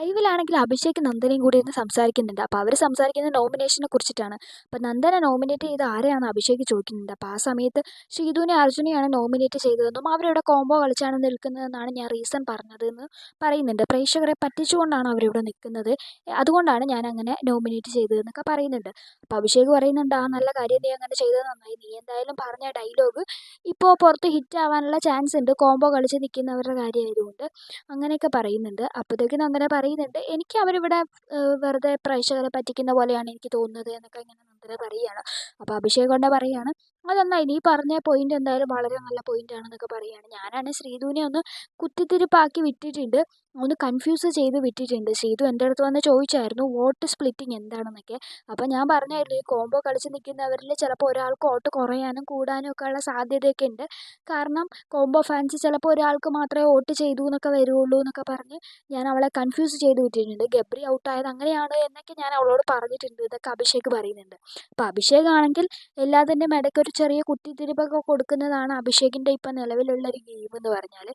ലൈവിലാണെങ്കിൽ അഭിഷേക് നന്ദനയും കൂടി ഇരുന്ന് സംസാരിക്കുന്നുണ്ട്. അപ്പോൾ അവർ സംസാരിക്കുന്നത് നോമിനേഷനെ കുറിച്ചിട്ടാണ്. അപ്പോൾ നന്ദന നോമിനേറ്റ് ചെയ്ത് ആരെയാണ് അഭിഷേക് ചോദിക്കുന്നുണ്ട്. അപ്പോൾ ആ സമയത്ത് ഷീതുവിനെ അർജുനെയാണ് നോമിനേറ്റ് ചെയ്തതെന്നും അവരിവിടെ കോംബോ കളിച്ചാണ് നിൽക്കുന്നതെന്നാണ് ഞാൻ റീസൺ പറഞ്ഞതെന്ന് പറയുന്നുണ്ട്. പ്രേക്ഷകരെ പറ്റിച്ചുകൊണ്ടാണ് അവരിവിടെ നിൽക്കുന്നത്. അതുകൊണ്ടാണ് ഞാൻ അങ്ങനെ നോമിനേറ്റ് ചെയ്തതെന്നൊക്കെ പറയുന്നുണ്ട്. അപ്പോൾ അഭിഷേക് പറയുന്നുണ്ട്, ആ നല്ല കാര്യം, നീ അങ്ങനെ ചെയ്തത് നന്നായി. നീ എന്തായാലും പറഞ്ഞ ഡയലോഗ് ഇപ്പോൾ പുറത്ത് ഹിറ്റ് ആവാനുള്ള ചാൻസ് ഉണ്ട്, കോംബോ കളിച്ച് നിൽക്കുന്നവരുടെ കാര്യമായതുകൊണ്ട് അങ്ങനെയൊക്കെ പറയുന്നുണ്ട്. അപ്പോഴത്തേക്കും നന്ദന പറയുന്നുണ്ട്, എനിക്ക് അവരിവിടെ വെറുതെ പ്രേക്ഷകരെ പറ്റിക്കുന്ന പോലെയാണ് എനിക്ക് തോന്നുന്നത് എന്നൊക്കെ ഇങ്ങനെ നന്ദന പറയുകയാണ്. അപ്പോൾ അഭിഷേക് കൊണ്ട് പറയുകയാണ്, അത് നന്നായി, നീ പറഞ്ഞ പോയിന്റ് എന്തായാലും വളരെ നല്ല പോയിന്റ് ആണെന്നൊക്കെ പറയുകയാണ്. ഞാനാണ് ശ്രീധുവിനെ ഒന്ന് കുത്തിത്തിരിപ്പാക്കി വിട്ടിട്ടുണ്ട്, ഒന്ന് കൺഫ്യൂസ് ചെയ്ത് വിട്ടിട്ടുണ്ട്. ശ്രീധു എൻ്റെ അടുത്ത് വന്ന് ചോദിച്ചായിരുന്നു വോട്ട് സ്പ്ലിറ്റിംഗ് എന്താണെന്നൊക്കെ. അപ്പോൾ ഞാൻ പറഞ്ഞായിരുന്നു, ഈ കോംബോ കളിച്ച് നിൽക്കുന്നവരിൽ ചിലപ്പോൾ ഒരാൾക്ക് വോട്ട് കുറയാനും കൂടാനും ഒക്കെ ഉള്ള സാധ്യതയൊക്കെ ഉണ്ട്. കാരണം കോംബോ ഫാൻസ് ചിലപ്പോൾ ഒരാൾക്ക് മാത്രമേ വോട്ട് ചെയ്തു എന്നൊക്കെ വരുള്ളൂ എന്നൊക്കെ പറഞ്ഞ് ഞാൻ അവളെ കൺഫ്യൂസ് ചെയ്ത് വിട്ടിട്ടുണ്ട്. ഗബ്രി ഔട്ടായത് അങ്ങനെയാണ് എന്നൊക്കെ ഞാൻ അവളോട് പറഞ്ഞിട്ടുണ്ട്. ഇതൊക്കെ അഭിഷേക് പറയുന്നുണ്ട്. അപ്പോൾ അഭിഷേക് ആണെങ്കിൽ എല്ലാത്തിൻ്റെയും ഇടയ്ക്ക് ഒരു ചെറിയ കുത്തിത്തിരിപ്പൊക്കെ കൊടുക്കുന്നതാണ് അഭിഷേകിൻ്റെ ഇപ്പം നിലവിലുള്ള ഒരു ഗെയിം എന്ന് പറഞ്ഞാൽ.